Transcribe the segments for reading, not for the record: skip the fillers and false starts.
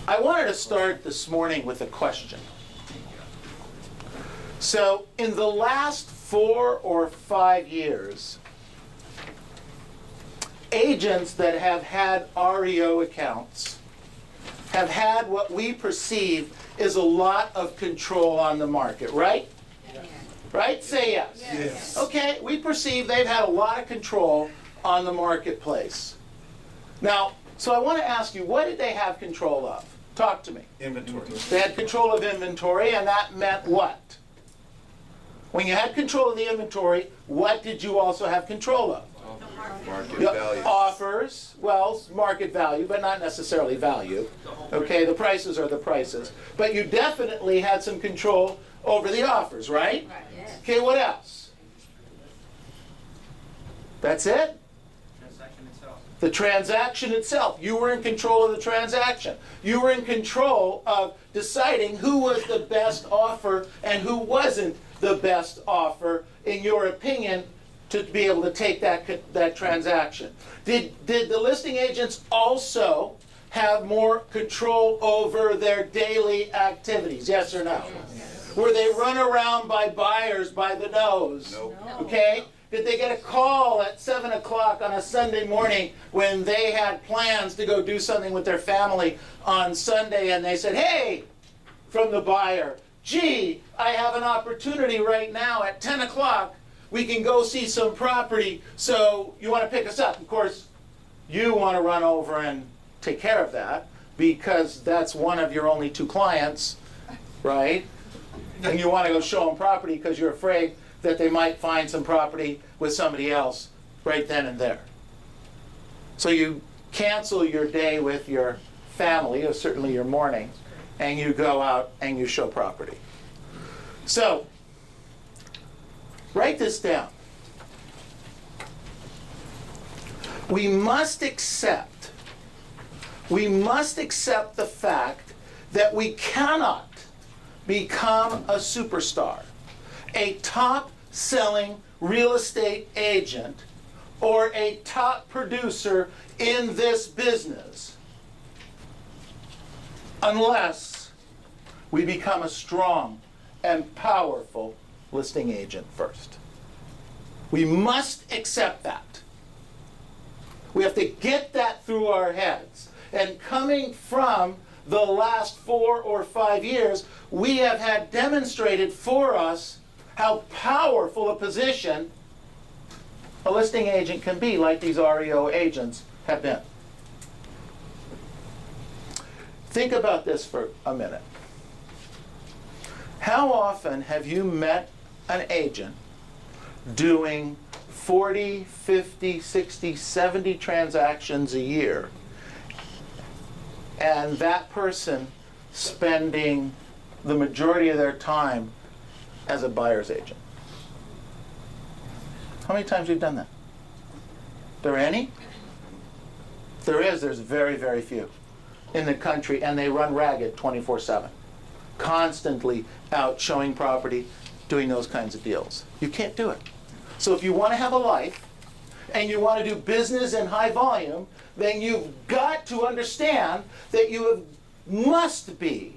I wanted to start this morning with a question. So, in the last 4 or 5 years, agents that have had REO accounts have had what we perceive is a lot of control on the market, right? Yes. Right? Say yes. Yes. Okay, we perceive they've had a lot of control on the marketplace. Now, so I want to ask you, what did they have control of? Talk to me. Inventory. They had control of inventory, and that meant what? When you had control of the inventory, what did you also have control of? Market Yeah, value. offers, well, market value, but not necessarily value. Okay, the prices are the prices. But you definitely had some control over the offers, right? Right, yes. Okay, what else? That's it? Transaction itself. The transaction itself. You were in control of the transaction. You were in control of deciding who was the best offer and who wasn't the best offer, in your opinion, to be able to take that transaction. Did the listing agents also have more control over their daily activities? Yes or no? Yes. Were they run around by buyers by the nose? Nope. No. Okay? Did they get a call at 7 o'clock on a Sunday morning when they had plans to go do something with their family on Sunday, and they said, hey, from the buyer, gee, I have an opportunity right now at 10 o'clock. We can go see some property, so you want to pick us up. Of course, you want to run over and take care of that because that's one of your only 2 clients, right? And you want to go show them property because you're afraid that they might find some property with somebody else right then and there. So you cancel your day with your family, or certainly your morning, and you go out and you show property. So, write this down. We must accept the fact that we cannot become a superstar, a top-selling real estate agent, or a top producer in this business unless we become a strong and powerful listing agent first. We must accept that. We have to get that through our heads. And coming from the last 4 or 5 years, we have had demonstrated for us how powerful a position a listing agent can be, like these REO agents have been. Think about this for a minute. How often have you met an agent doing 40, 50, 60, 70 transactions a year, and that person spending the majority of their time as a buyer's agent? How many times have you done that? There any? If there is, there's very, very few in the country, and they run ragged 24/7. Constantly out showing property, doing those kinds of deals. You can't do it. So if you want to have a life, and you want to do business in high volume, then you've got to understand that you must be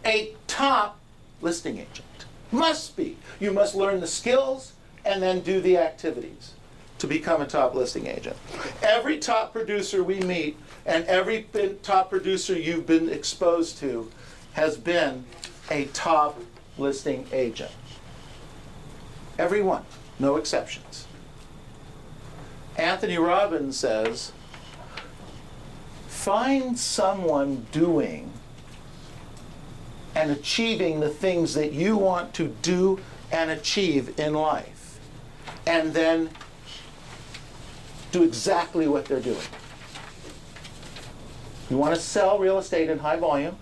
a top listing agent. Must be. You must learn the skills and then do the activities to become a top listing agent. Every top producer we meet and every top producer you've been exposed to has been a top listing agent. Every one, no exceptions. Anthony Robbins says, find someone doing and achieving the things that you want to do and achieve in life, and then do exactly what they're doing. You want to sell real estate in high volume,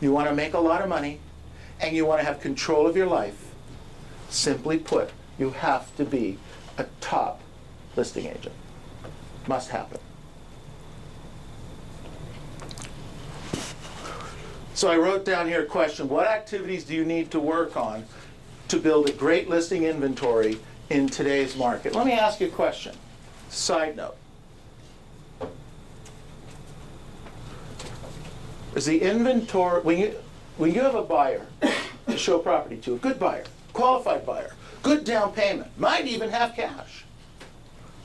you want to make a lot of money, and you want to have control of your life. Simply put, you have to be a top listing agent. Must happen. So I wrote down here a question: what activities do you need to work on to build a great listing inventory in today's market? Let me ask you a question. Side note. is the inventory, when you have a buyer to show property to, a good buyer, qualified buyer, good down payment, might even have cash.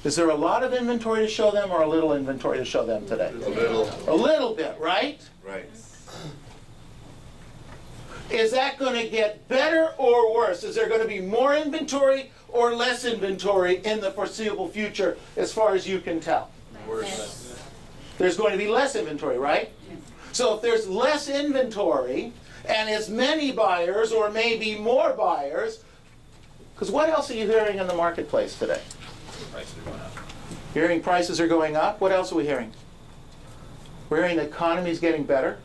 Is there a lot of inventory to show them or a little inventory to show them today? A little. A little bit, right? Right. Is that going to get better or worse? Is there going to be more inventory or less inventory in the foreseeable future as far as you can tell? Worse. There's going to be less inventory, right? So if there's less inventory and as many buyers or maybe more buyers, because what else are you hearing in the marketplace today? Prices are going up. Hearing prices are going up. What else are we hearing? We're hearing the economy's getting better.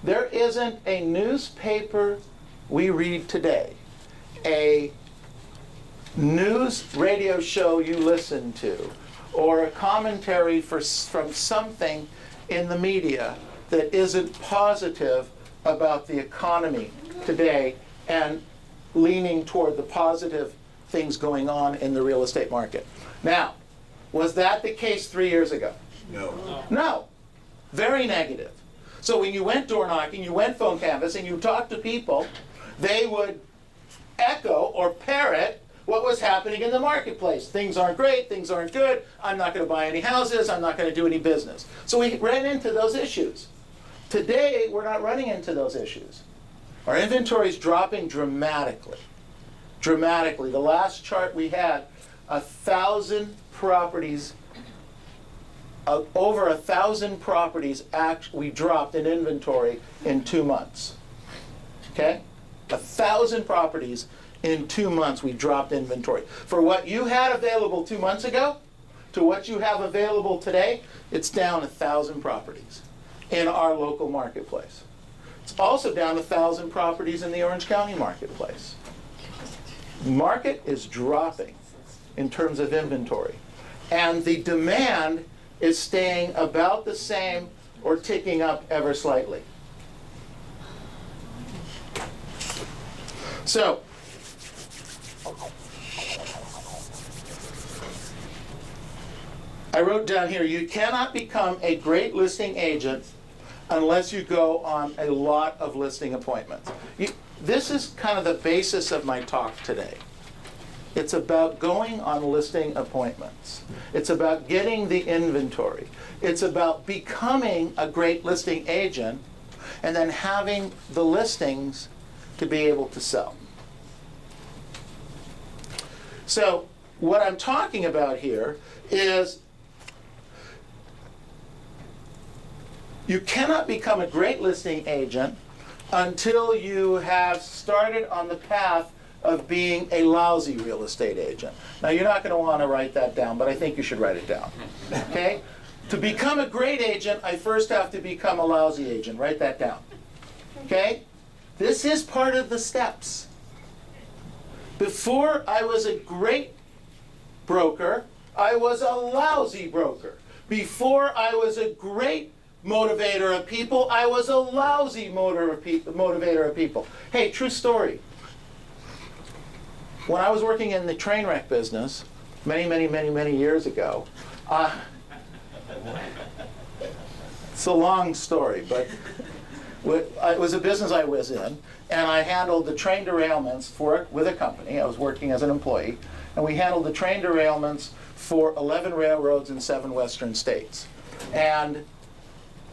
There isn't a newspaper we read today, a news radio show you listen to, or a commentary from something in the media that isn't positive about the economy today and leaning toward the positive things going on in the real estate market. Now, was that the case 3 years ago? No. No. Very negative. So when you went door knocking, you went phone canvassing, you talked to people, they would echo or parrot what was happening in the marketplace. Things aren't great, things aren't good, I'm not going to buy any houses, I'm not going to do any business. So we ran into those issues. Today, we're not running into those issues. Our inventory is dropping dramatically. Dramatically. The last chart we had, 1,000 properties, over 1,000 properties we dropped in inventory in 2 months. Okay? 1,000 properties in 2 months we dropped inventory. For what you had available 2 months ago to what you have available today, it's down 1,000 properties in our local marketplace. It's also down 1,000 properties in the Orange County marketplace. Market is dropping in terms of inventory. And the demand is staying about the same or ticking up ever slightly. So, I wrote down here, you cannot become a great listing agent unless you go on a lot of listing appointments. This is kind of the basis of my talk today. It's about going on listing appointments. It's about getting the inventory. It's about becoming a great listing agent and then having the listings to be able to sell. So what I'm talking about here is you cannot become a great listing agent until you have started on the path of being a lousy real estate agent. Now, you're not going to want to write that down, but I think you should write it down. Okay? To become a great agent, I first have to become a lousy agent. Write that down. Okay? This is part of the steps. Before I was a great broker, I was a lousy broker. Before I was a great motivator of people, I was a lousy motivator of people. Hey, true story. When I was working in the train wreck business, many years ago, it's a long story, but it was a business I was in, and I handled the train derailments with a company. I was working as an employee, and we handled the train derailments for 11 railroads in 7 western states. And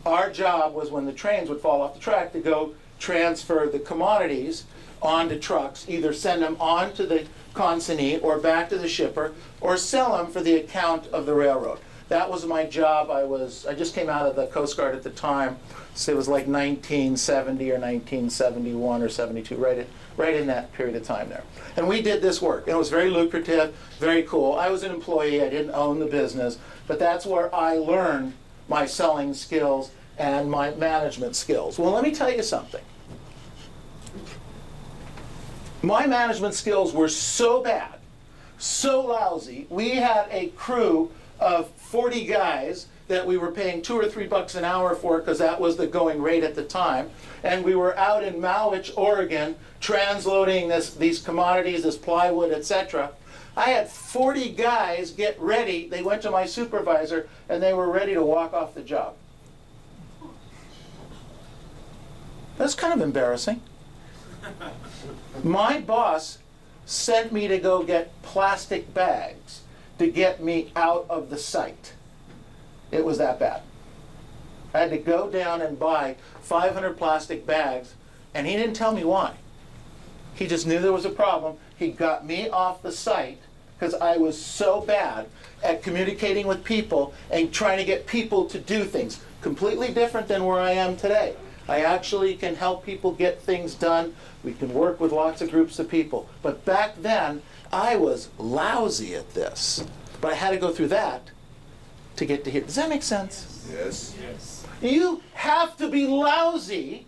our job was, when the trains would fall off the track, to go transfer the commodities onto trucks, either send them on to the consignee or back to the shipper, or sell them for the account of the railroad. That was my job. I just came out of the Coast Guard at the time, so it was like 1970 or 1971 or 72, right in that period of time there. And we did this work, and it was very lucrative, very cool. I was an employee, I didn't own the business, but that's where I learned my selling skills and my management skills. Well, let me tell you something. My management skills were so bad, so lousy. We had a crew of 40 guys that we were paying $2 or $3 an hour for, because that was the going rate at the time. And we were out in Malwich, Oregon, transloading these commodities, this plywood, etc. I had 40 guys get ready. They went to my supervisor, and they were ready to walk off the job. That's kind of embarrassing. My boss sent me to go get plastic bags to get me out of the site. It was that bad. I had to go down and buy 500 plastic bags, and he didn't tell me why. He just knew there was a problem. He got me off the site because I was so bad at communicating with people and trying to get people to do things. Completely different than where I am today. I actually can help people get things done. We can work with lots of groups of people. But back then, I was lousy at this. But I had to go through that to get to here. Does that make sense? Yes. Yes. You have to be lousy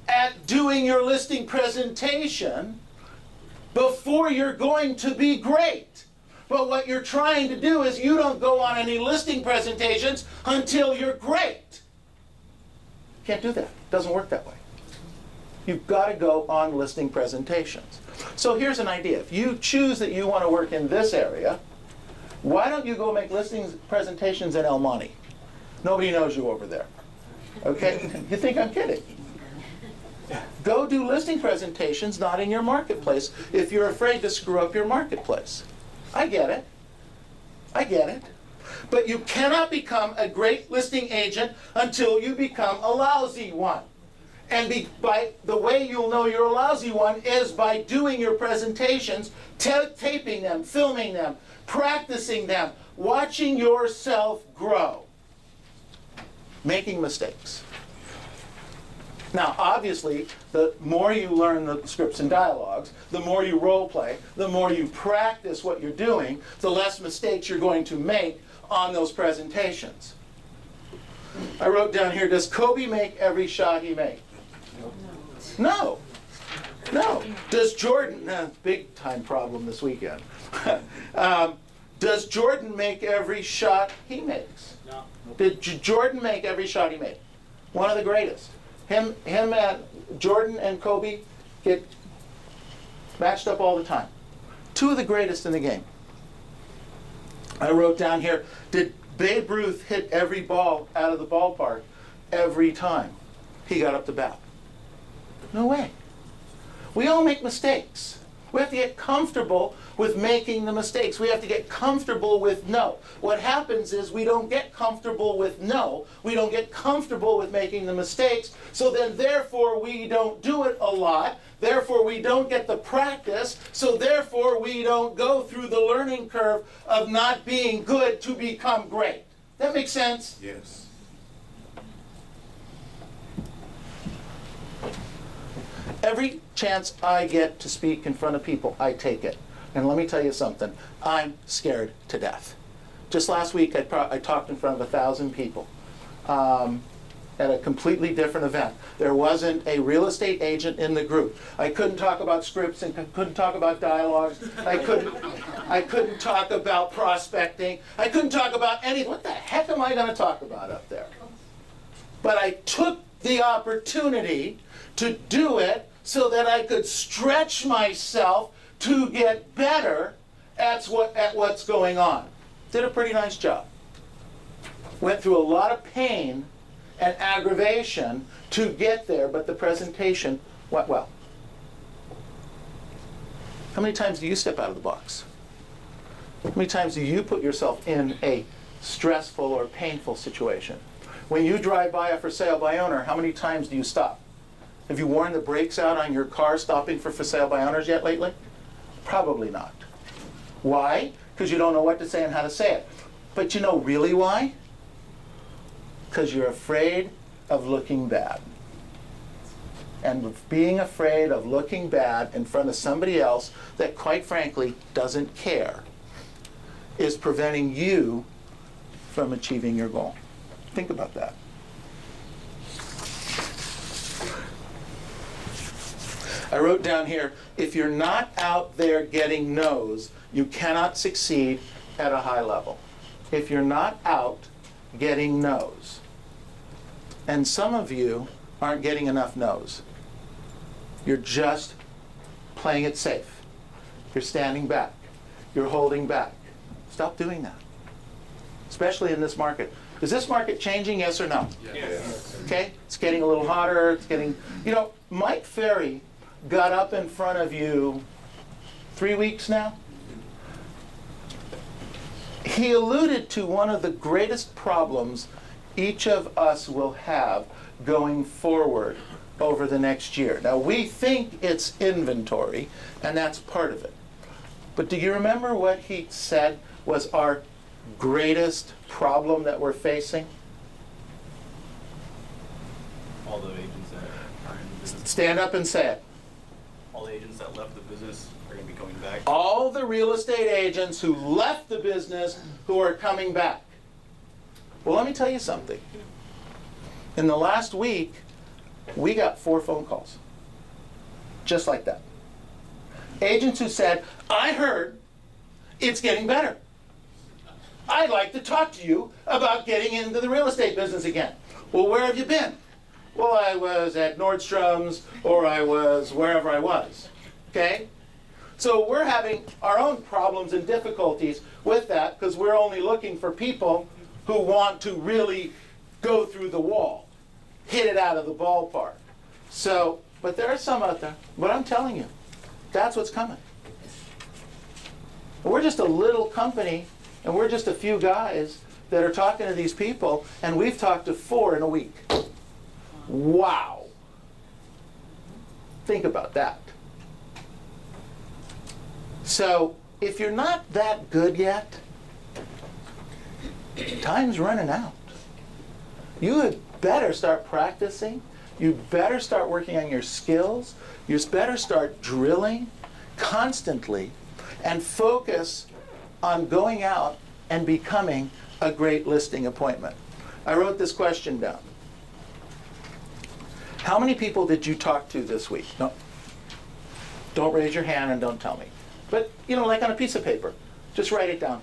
at doing your listing presentation before you're going to be great. But what you're trying to do is you don't go on any listing presentations until you're great. Can't do that. It doesn't work that way. You've got to go on listing presentations. So here's an idea. If you choose that you want to work in this area, why don't you go make listings presentations in El Monte? Nobody knows you over there. Okay? You think I'm kidding? Go do listing presentations not in your marketplace if you're afraid to screw up your marketplace. I get it. I get it. But you cannot become a great listing agent until you become a lousy one. And by the way you'll know you're a lousy one is by doing your presentations, taping them, filming them, practicing them, watching yourself grow, making mistakes. Now, obviously, the more you learn the scripts and dialogues, the more you role play, the more you practice what you're doing, the less mistakes you're going to make on those presentations. I wrote down here, does Kobe make every shot he made? No. No. Does Jordan, big time problem this weekend. Does Jordan make every shot he makes? No. Did Jordan make every shot he made? One of the greatest. Him and Jordan and Kobe get matched up all the time. Two of the greatest in the game. I wrote down here, did Babe Ruth hit every ball out of the ballpark every time he got up to bat? No way. We all make mistakes. We have to get comfortable with making the mistakes. We have to get comfortable with no. What happens is we don't get comfortable with no. We don't get comfortable with making the mistakes. So then therefore we don't do it a lot. Therefore we don't get the practice. So therefore we don't go through the learning curve of not being good to become great. That makes sense? Yes. Every chance I get to speak in front of people, I take it. And let me tell you something, I'm scared to death. Just last week, I talked in front of 1,000 people at a completely different event. There wasn't a real estate agent in the group. I couldn't talk about scripts and couldn't talk about dialogues. I couldn't talk about prospecting. I couldn't talk about anything. What the heck am I going to talk about up there? But I took the opportunity to do it so that I could stretch myself to get better at what's going on. Did a pretty nice job. Went through a lot of pain and aggravation to get there, but the presentation went well. How many times do you step out of the box? How many times do you put yourself in a stressful or painful situation? When you drive by a for sale by owner, how many times do you stop? Have you worn the brakes out on your car stopping for sale by owners yet lately? Probably not. Why? Because you don't know what to say and how to say it. But you know really why? Because you're afraid of looking bad. And being afraid of looking bad in front of somebody else that quite frankly doesn't care is preventing you from achieving your goal. Think about that. I wrote down here, if you're not out there getting no's, you cannot succeed at a high level. If you're not out getting no's. And some of you aren't getting enough no's. You're just playing it safe. You're standing back. You're holding back. Stop doing that. Especially in this market. Is this market changing, yes or no? Yes. Okay? It's getting a little hotter. It's getting, Mike Ferry got up in front of you 3 weeks now. He alluded to one of the greatest problems each of us will have going forward over the next year. Now, we think it's inventory, and that's part of it. But do you remember what he said was our greatest problem that we're facing? All the agents that are in the business, Stand up and say it. all the agents that left the business are going to be going back. All the real estate agents who left the business who are coming back. Well, let me tell you something. In the last week, we got 4 phone calls. Just like that. Agents who said, I heard it's getting better. I'd like to talk to you about getting into the real estate business again. Well, where have you been? Well, I was at Nordstrom's, or I was wherever I was. Okay? So we're having our own problems and difficulties with that because we're only looking for people who want to really go through the wall, hit it out of the ballpark. So, but there are some out there. But I'm telling you, that's what's coming. We're just a little company, and we're just a few guys that are talking to these people, and we've talked to 4 in a week. Wow. Think about that. So, if you're not that good yet, time's running out. You had better start practicing. You better start working on your skills. You better start drilling constantly and focus on going out and becoming a great listing appointment. I wrote this question down. How many people did you talk to this week? No. Don't raise your hand and don't tell me. But, like on a piece of paper, just write it down.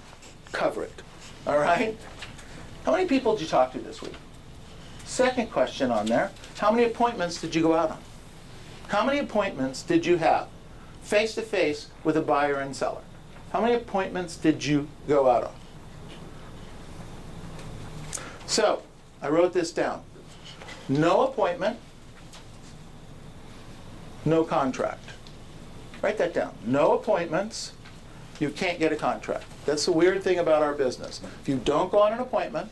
Cover it. All right? How many people did you talk to this week? Second question on there, how many appointments did you go out on? How many appointments did you have face-to-face with a buyer and seller? How many appointments did you go out on? So, I wrote this down. No appointment, no contract. Write that down. No appointments, you can't get a contract. That's the weird thing about our business. If you don't go on an appointment,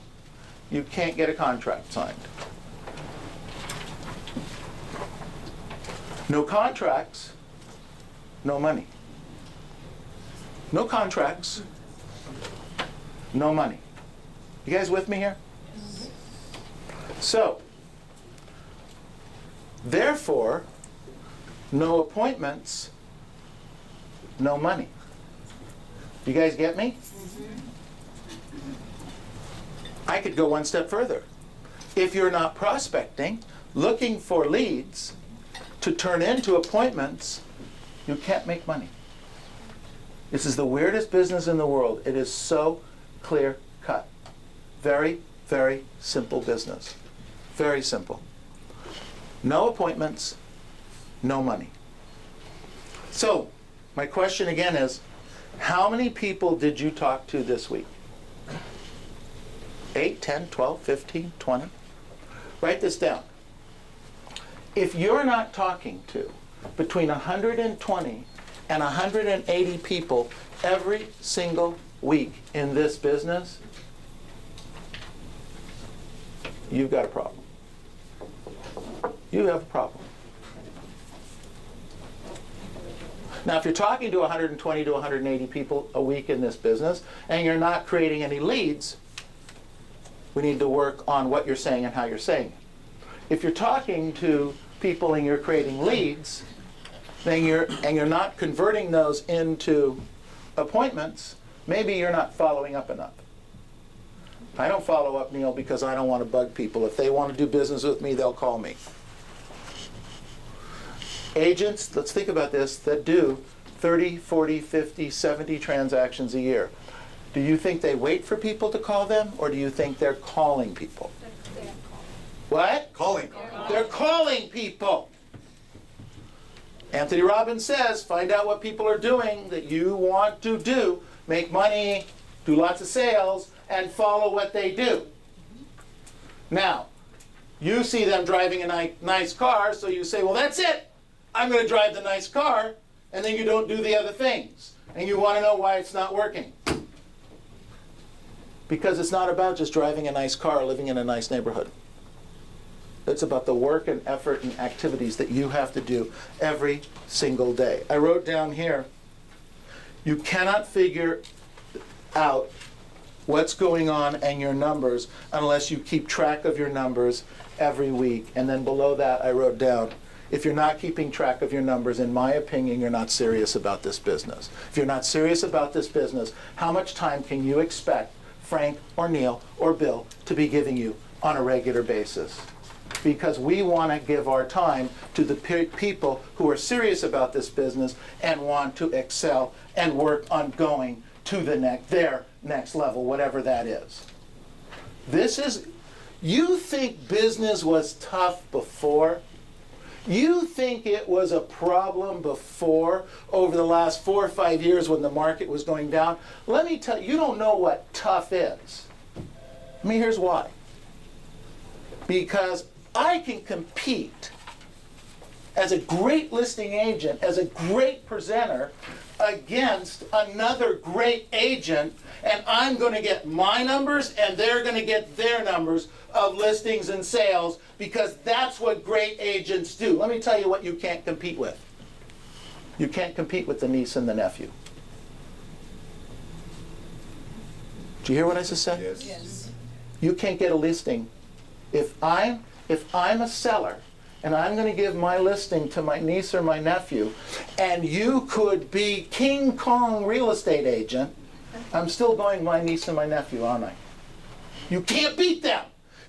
you can't get a contract signed. No contracts, no money. No contracts, no money. You guys with me here? So, therefore, no appointments, no money. You guys get me? I could go one step further. If you're not prospecting, looking for leads to turn into appointments, you can't make money. This is the weirdest business in the world. It is so clear cut. Very, very simple business. Very simple. No appointments, no money. So, my question again is, how many people did you talk to this week? 8, 10, 12, 15, 20? Write this down. If you're not talking to between 120 and 180 people every single week in this business, you've got a problem. You have a problem. Now, if you're talking to 120 to 180 people a week in this business and you're not creating any leads, we need to work on what you're saying and how you're saying it. If you're talking to people and you're creating leads, then you're not converting those into appointments, maybe you're not following up enough. I don't follow up, Neil, because I don't want to bug people. If they want to do business with me, they'll call me. Agents, let's think about this, that do 30, 40, 50, 70 transactions a year. Do you think they wait for people to call them, or do you think they're calling people? What? Calling. They're calling people. Anthony Robbins says, find out what people are doing that you want to do. Make money, do lots of sales, and follow what they do. Now, You see them driving a nice car, so you say, well, that's it. I'm going to drive the nice car, and then you don't do the other things. And you want to know why it's not working. Because it's not about just driving a nice car or living in a nice neighborhood. It's about the work and effort and activities that you have to do every single day. I wrote down here, you cannot figure out what's going on and your numbers unless you keep track of your numbers every week. And then below that I wrote down, if you're not keeping track of your numbers, in my opinion, you're not serious about this business. If you're not serious about this business, how much time can you expect Frank or Neil or Bill to be giving you on a regular basis? Because we want to give our time to the people who are serious about this business and want to excel and work on going to their next level, whatever that is. You think business was tough before? You think it was a problem before, over the last 4 or 5 years when the market was going down? Let me tell you, you don't know what tough is. I mean, here's why. Because I can compete as a great listing agent, as a great presenter, against another great agent, and I'm going to get my numbers and they're going to get their numbers of listings and sales, because that's what great agents do. Let me tell you what you can't compete with. You can't compete with the niece and the nephew. Do you hear what I just said? Yes. You can't get a listing. If I'm a seller and I'm going to give my listing to my niece or my nephew, and you could be King Kong real estate agent, I'm still going my niece and my nephew, aren't I? You can't beat them.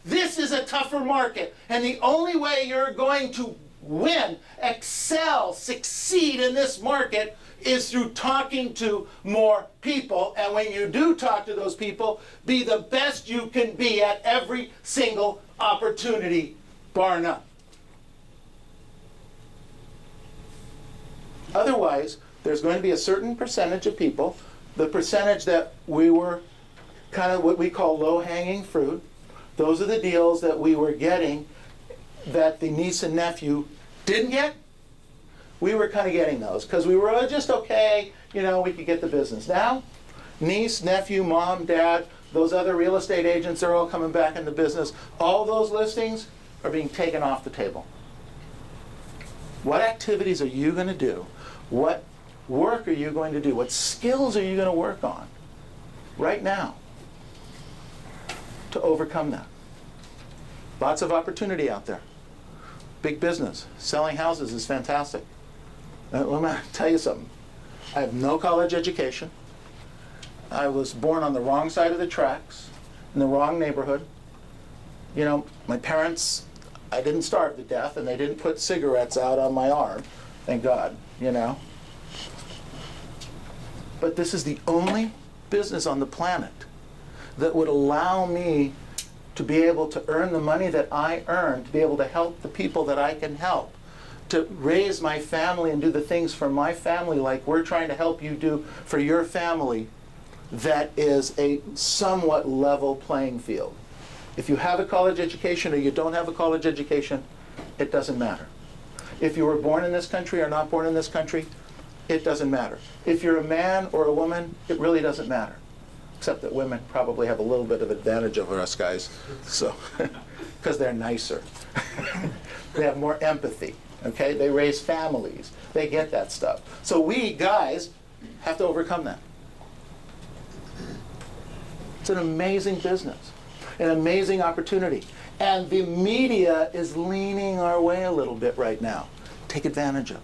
This is a tougher market, and the only way you're going to win, excel, succeed in this market is through talking to more people. And when you do talk to those people, be the best you can be at every single opportunity, bar none. Otherwise, there's going to be a certain percentage of people, the percentage that we were kind of what we call low-hanging fruit. Those are the deals that we were getting that the niece and nephew didn't get. We were kind of getting those because we were just okay, we could get the business. Now, niece, nephew, mom, dad, those other real estate agents are all coming back into business. All those listings are being taken off the table. What activities are you going to do? What work are you going to do? What skills are you going to work on right now to overcome that? Lots of opportunity out there. Big business. Selling houses is fantastic. Let me tell you something. I have no college education. I was born on the wrong side of the tracks, in the wrong neighborhood. My parents, I didn't starve to death, and they didn't put cigarettes out on my arm, thank God, But this is the only business on the planet that would allow me to be able to earn the money that I earn, to be able to help the people that I can help, to raise my family and do the things for my family like we're trying to help you do for your family. That is a somewhat level playing field. If you have a college education or you don't have a college education, it doesn't matter. If you were born in this country or not born in this country, it doesn't matter. If you're a man or a woman, it really doesn't matter. Except that women probably have a little bit of advantage over us guys, so because they're nicer. They have more empathy, okay? They raise families. They get that stuff. So we guys have to overcome that. It's an amazing business, an amazing opportunity. And the media is leaning our way a little bit right now. Take advantage of it.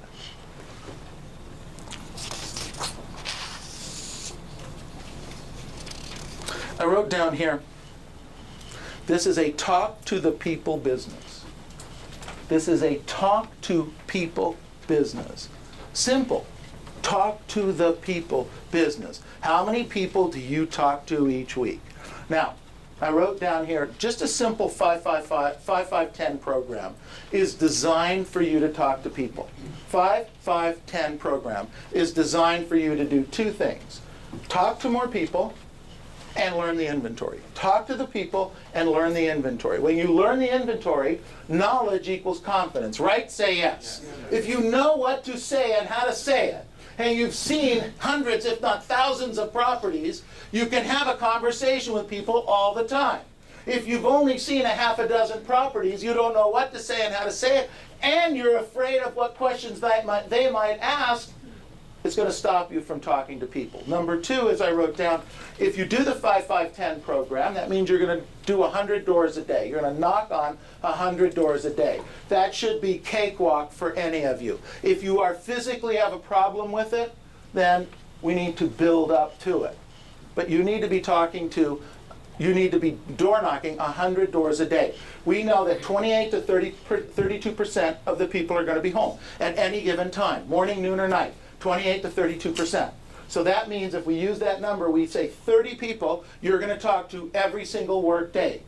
I wrote down here, this is a talk to the people business. This is a talk to people business. Simple. Talk to the people business. How many people do you talk to each week? Now, I wrote down here, just a simple 5-5-5-5-5-10 program is designed for you to talk to people. 5-5-10 program is designed for you to do two things. Talk to more people and learn the inventory. Talk to the people and learn the inventory. When you learn the inventory, knowledge equals confidence, right? Say yes. If you know what to say and how to say it, and you've seen hundreds, if not thousands of properties, you can have a conversation with people all the time. If you've only seen a half a dozen properties, you don't know what to say and how to say it, and you're afraid of what questions they might ask, it's going to stop you from talking to people. Number two, as I wrote down, if you do the 5-5-10 program, that means you're going to do 100 doors a day. You're going to knock on 100 doors a day. That should be cakewalk for any of you. If you are physically have a problem with it, then we need to build up to it. But you need to be you need to be door knocking 100 doors a day. We know that 28 to 32% of the people are going to be home at any given time, morning, noon, or night. 28 to 32%. So that means if we use that number, we say 30 people you're going to talk to every single work day.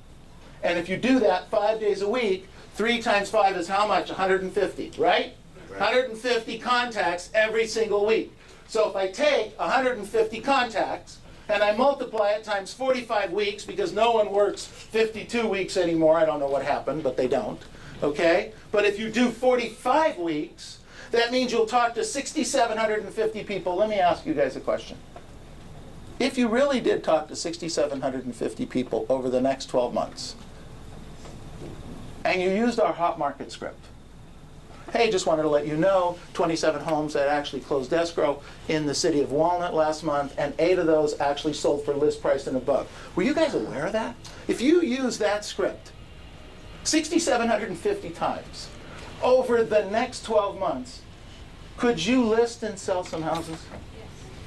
And if you do that 5 days a week, 3 times 5 is how much? 150, right? 150 contacts every single week. So if I take 150 contacts and I multiply it times 45 weeks, because no one works 52 weeks anymore, I don't know what happened, but they don't, okay? But if you do 45 weeks, that means you'll talk to 6,750 people. Let me ask you guys a question. If you really did talk to 6,750 people over the next 12 months, and you used our hot market script, hey, just wanted to let you know, 27 homes that actually closed escrow in the city of Walnut last month, and 8 of those actually sold for list price and above. Were you guys aware of that? If you use that script 6,750 times, over the next 12 months, could you list and sell some houses?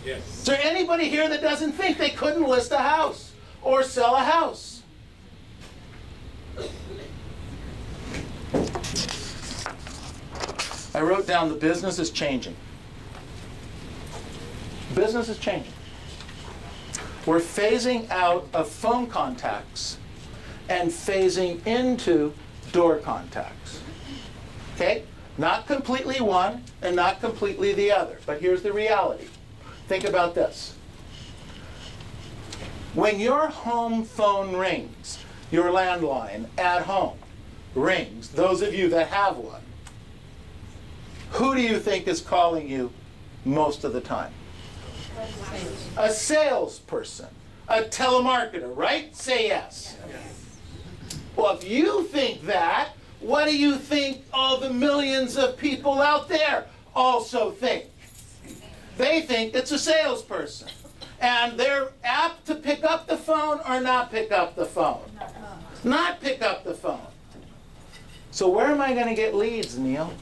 Yes. Is there anybody here that doesn't think they couldn't list a house or sell a house? I wrote down the business is changing. Business is changing. We're phasing out of phone contacts and phasing into door contacts. Okay? Not completely one and not completely the other. But here's the reality. Think about this. When your home phone rings, your landline at home rings, those of you that have one, who do you think is calling you most of the time? A salesperson, a telemarketer, right? Say yes. Well, if you think that, what do you think all the millions of people out there also think? They think it's a salesperson. And they're apt to pick up the phone or not pick up the phone? Not pick up the phone. So where am I going to get leads, Neil?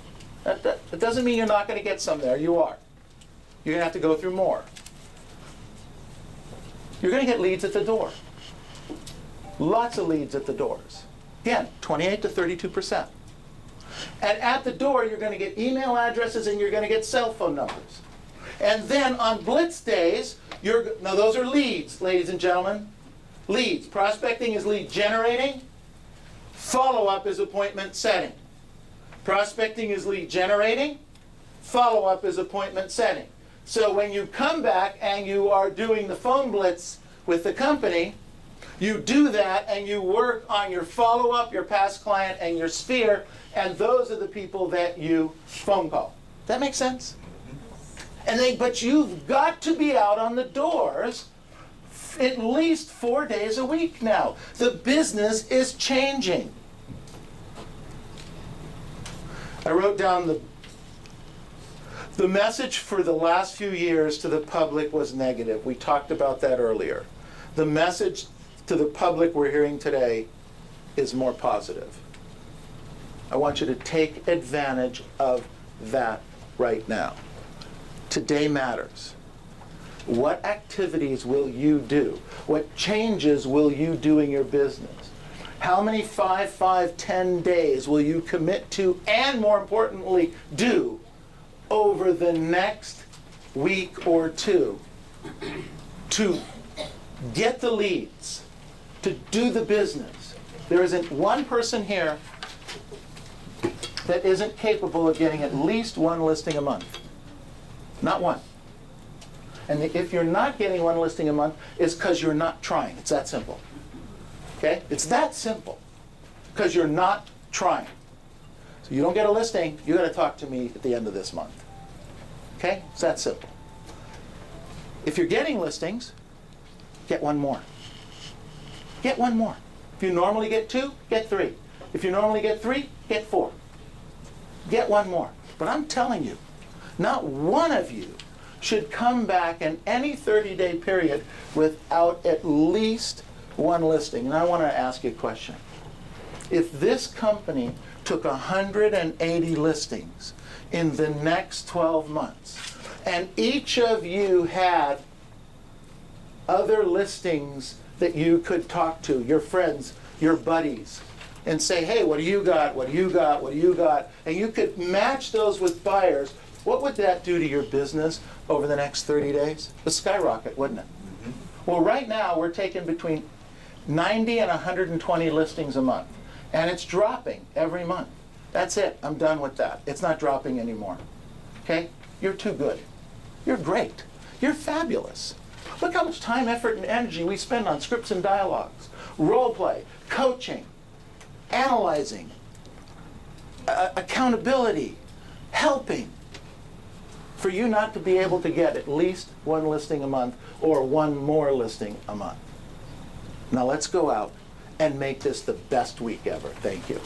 That doesn't mean you're not going to get some there. You are. You're going to have to go through more. You're going to get leads at the door. Lots of leads at the doors. Again, 28 to 32%. And at the door, you're going to get email addresses and you're going to get cell phone numbers. And then on blitz days, now those are leads, ladies and gentlemen. Leads. Prospecting is lead generating. Follow-up is appointment setting. Prospecting is lead generating. Follow-up is appointment setting. So when you come back and you are doing the phone blitz with the company, you do that and you work on your follow-up, your past client, and your sphere, and those are the people that you phone call. That makes sense? But you've got to be out on the doors at least 4 days a week now. The business is changing. I wrote down the message for the last few years to the public was negative. We talked about that earlier. The message to the public we're hearing today is more positive. I want you to take advantage of that right now. Today matters. What activities will you do? What changes will you do in your business? How many 5, 5, 10 days will you commit to, and more importantly, do over the next week or two to get the leads, to do the business? There isn't one person here that isn't capable of getting at least one listing a month. Not one. And if you're not getting one listing a month, it's because you're not trying. It's that simple. Okay? It's that simple. Because you're not trying. So you don't get a listing, you got to talk to me at the end of this month. Okay? It's that simple. If you're getting listings, get one more. Get one more. If you normally get 2, get 3. If you normally get 3, get 4. Get one more. But I'm telling you, not one of you should come back in any 30-day period without at least one listing. And I want to ask you a question. If this company took 180 listings in the next 12 months, and each of you had other listings that you could talk to, your friends, your buddies, and say, hey, what do you got, what do you got, what do you got, and you could match those with buyers, what would that do to your business over the next 30 days? It would skyrocket, wouldn't it? Well, right now, we're taking between 90 and 120 listings a month, and it's dropping every month. That's it. I'm done with that. It's not dropping anymore. Okay? You're too good. You're great. You're fabulous. Look how much time, effort, and energy we spend on scripts and dialogues, role play, coaching, analyzing, accountability, helping, for you not to be able to get at least one listing a month or one more listing a month. Now let's go out and make this the best week ever. Thank you.